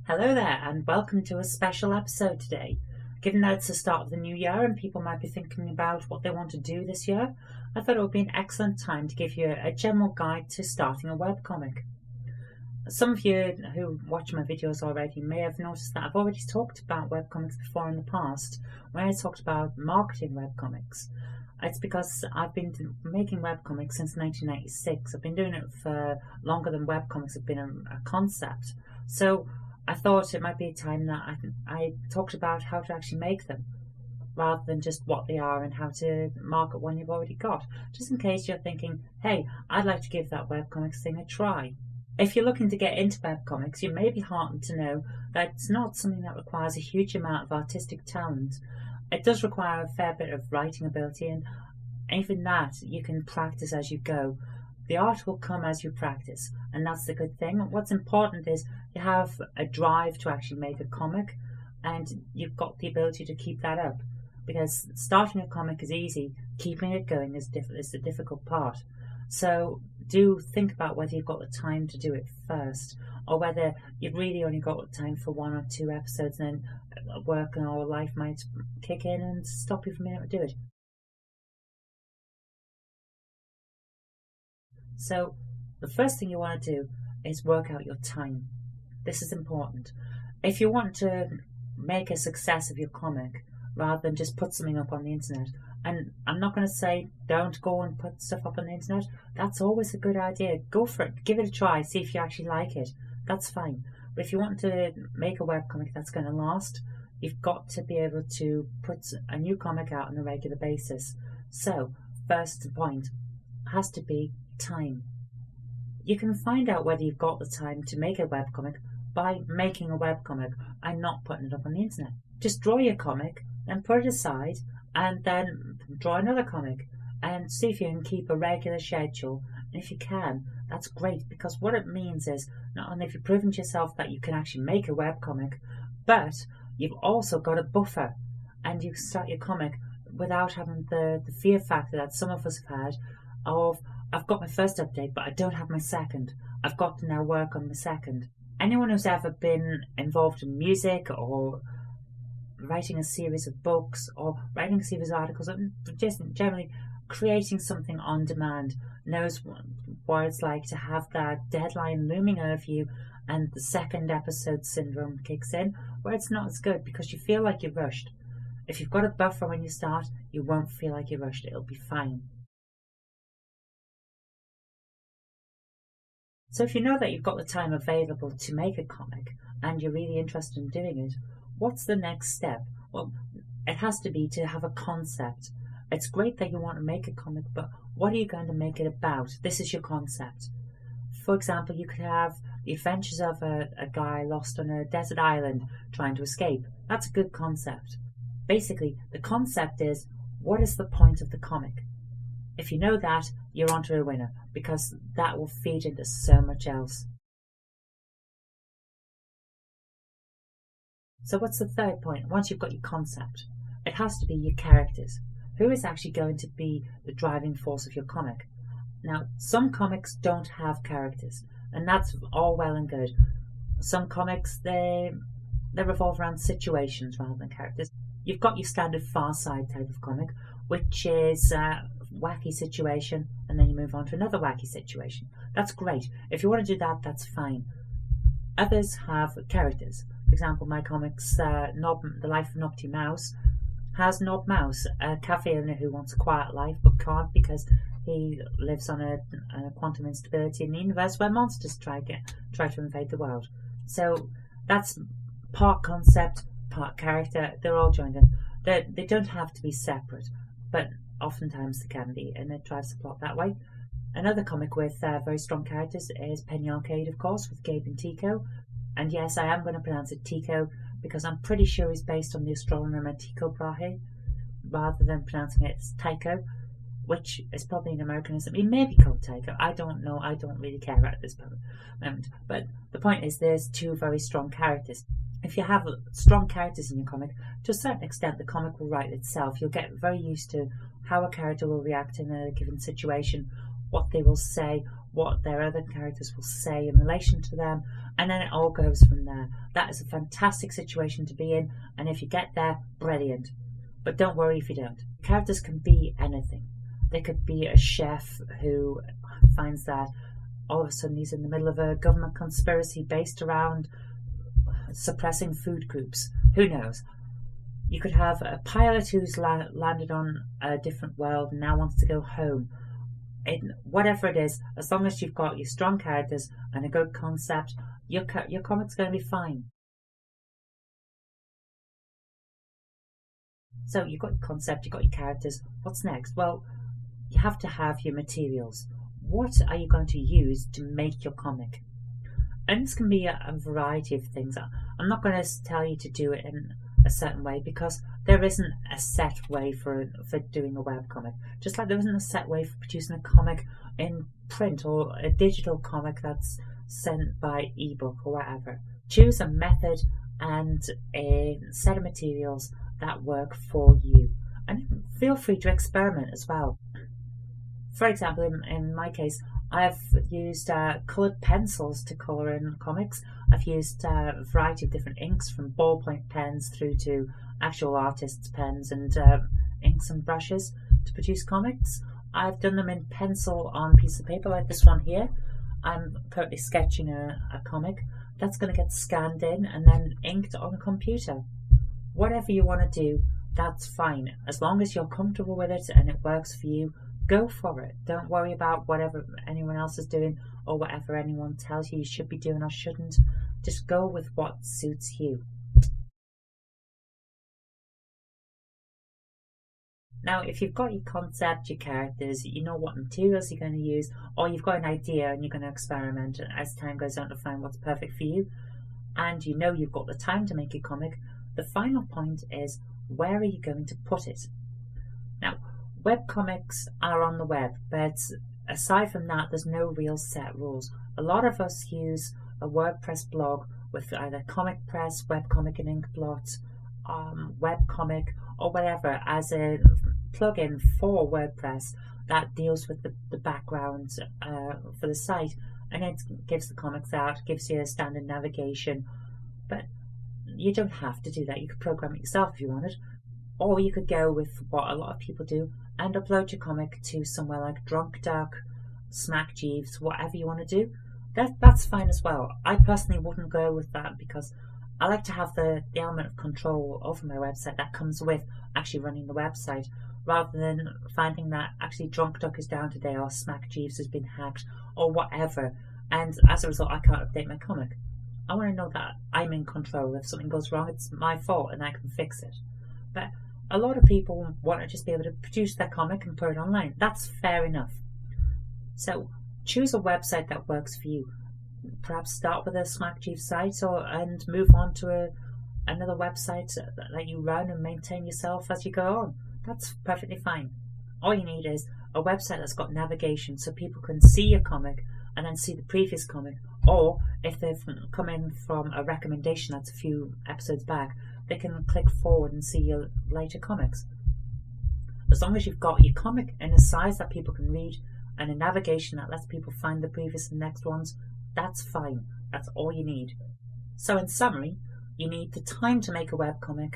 Hello there, and welcome to a special episode today. Given that it's the start of the new year and people might be thinking about what they want to do this year, I thought it would be an excellent time to give you a general guide to starting a webcomic. Some of you who watch my videos already may have noticed that I've already talked about webcomics before in the past, when I talked about marketing webcomics. It's because I've been making webcomics since 1996. I've been doing it for longer than webcomics have been a concept. So I thought it might be a time that I talked about how to actually make them, rather than just what they are and how to market one you've already got, just in case you're thinking, hey, I'd like to give that webcomics thing a try. If you're looking to get into webcomics, you may be heartened to know that it's not something that requires a huge amount of artistic talent. It does require a fair bit of writing ability, and even that you can practice as you go. The art will come as you practice, and that's the good thing. What's important is you have a drive to actually make a comic, and you've got the ability to keep that up. Because starting a comic is easy, keeping it going is the difficult part. So do think about whether you've got the time to do it first, or whether you've really only got time for 1 or 2 episodes, and then work or life might kick in and stop you from being able to do it. So the first thing you want to do is work out your time. This is important. If you want to make a success of your comic, rather than just put something up on the internet, and I'm not going to say don't go and put stuff up on the internet. That's always a good idea. Go for it. Give it a try. See if you actually like it. That's fine. But if you want to make a webcomic that's going to last, you've got to be able to put a new comic out on a regular basis. So, first point has to be time. You can find out whether you've got the time to make a webcomic by making a webcomic and not putting it up on the internet. Just draw your comic, then put it aside, and then draw another comic and see if you can keep a regular schedule. And if you can, that's great, because what it means is not only have you proven to yourself that you can actually make a webcomic, but you've also got a buffer, and you can start your comic without having the fear factor that some of us have had of, I've got my first update but I don't have my second. I've got to now work on the second. Anyone who's ever been involved in music or writing a series of books or writing a series of articles, or just generally creating something on demand, knows what it's like to have that deadline looming over you, and the second episode syndrome kicks in, where it's not as good because you feel like you're rushed. If you've got a buffer when you start, you won't feel like you're rushed. It'll be fine. So if you know that you've got the time available to make a comic and you're really interested in doing it, what's the next step? Well, it has to be to have a concept. It's great that you want to make a comic, but what are you going to make it about? This is your concept. For example, you could have the adventures of a guy lost on a desert island trying to escape. That's a good concept. Basically, the concept is, what is the point of the comic? If you know that, you're onto a winner, because that will feed into so much else. So what's the third point? Once you've got your concept, it has to be your characters. Who is actually going to be the driving force of your comic? Now, some comics don't have characters, and that's all well and good. Some comics, they revolve around situations rather than characters. You've got your standard Far Side type of comic, which is a wacky situation, and then you move on to another wacky situation. That's great. If you want to do that, that's fine. Others have characters. For example, my comics, The Life of Naughty Mouse, has Knob Mouse, a cafe owner who wants a quiet life but can't because he lives on a quantum instability in the universe where monsters try to invade the world. So that's part concept, part character. They're all joined in. They don't have to be separate, but oftentimes they can be, and it drives the plot that way. Another comic with very strong characters is Penny Arcade, of course, with Gabe and Tico. And yes, I am going to pronounce it Tico because I'm pretty sure he's based on the astronomer Tycho Brahe, rather than pronouncing it as Tycho, which is probably an Americanism. He may be called Tycho. I don't know. I don't really care at this moment. But the point is, there's 2 very strong characters. If you have strong characters in your comic, to a certain extent, the comic will write itself. You'll get very used to how a character will react in a given situation, what they will say, what their other characters will say in relation to them, and then it all goes from there. That is a fantastic situation to be in, and if you get there, brilliant. But don't worry if you don't. Characters can be anything. They could be a chef who finds that all of a sudden he's in the middle of a government conspiracy based around suppressing food groups. Who knows? You could have a pilot who's landed on a different world and now wants to go home. Whatever it is, as long as you've got your strong characters and a good concept, your comic's going to be fine. So you've got your concept, you've got your characters. What's next? Well, you have to have your materials. What are you going to use to make your comic? And this can be a variety of things. I'm not going to tell you to do it in a certain way because there isn't a set way for doing a webcomic. Just like there isn't a set way for producing a comic in print or a digital comic that's sent by ebook or whatever. Choose a method and a set of materials that work for you. And feel free to experiment as well. For example, in my case, I've used coloured pencils to colour in comics. I've used a variety of different inks, from ballpoint pens through to actual artists' pens and inks and brushes to produce comics. I've done them in pencil on piece of paper like this one here. I'm currently sketching a comic. That's going to get scanned in and then inked on a computer. Whatever you want to do, that's fine. As long as you're comfortable with it and it works for you, go for it. Don't worry about whatever anyone else is doing or whatever anyone tells you should be doing or shouldn't. Just go with what suits you. Now, if you've got your concept, your characters, you know what materials you're going to use, or you've got an idea and you're going to experiment as time goes on to find what's perfect for you, and you know you've got the time to make a comic, the final point is, where are you going to put it? Now, webcomics are on the web, but aside from that, there's no real set rules. A lot of us use a WordPress blog with either Comic Press, Webcomic and Inkblot, Webcomic, or whatever as a plugin for WordPress that deals with the background for the site, and it gives the comics out, gives you a standard navigation. But you don't have to do that. You could program it yourself if you wanted, or you could go with what a lot of people do and upload your comic to somewhere like Drunk Duck, Smack Jeeves, whatever you want to do. That's fine as well. I personally wouldn't go with that because I like to have the element of control over my website that comes with actually running the website, rather than finding that actually Drunk Duck is down today or Smack Jeeves has been hacked or whatever, and as a result I can't update my comic. I want to know that I'm in control. If something goes wrong, it's my fault and I can fix it. But a lot of people want to just be able to produce their comic and put it online. That's fair enough. So choose a website that works for you. Perhaps start with a Smack Jeeves site and move on to another website that you run and maintain yourself as you go on. That's perfectly fine. All you need is a website that's got navigation so people can see your comic and then see the previous comic, or if they've come in from a recommendation that's a few episodes back, they can click forward and see your later comics. As long as you've got your comic in a size that people can read and a navigation that lets people find the previous and next ones, that's fine. That's all you need. So in summary, you need the time to make a webcomic,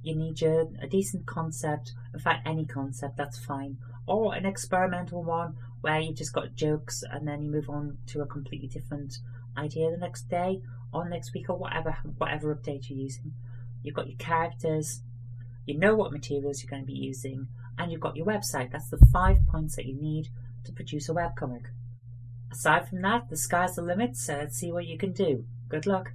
you need a decent concept, in fact any concept, that's fine, or an experimental one where you've just got jokes and then you move on to a completely different idea the next day or next week or whatever update you're using. You've got your characters, you know what materials you're going to be using, and you've got your website. That's the 5 points that you need to produce a webcomic. Aside from that, the sky's the limit, so let's see what you can do. Good luck.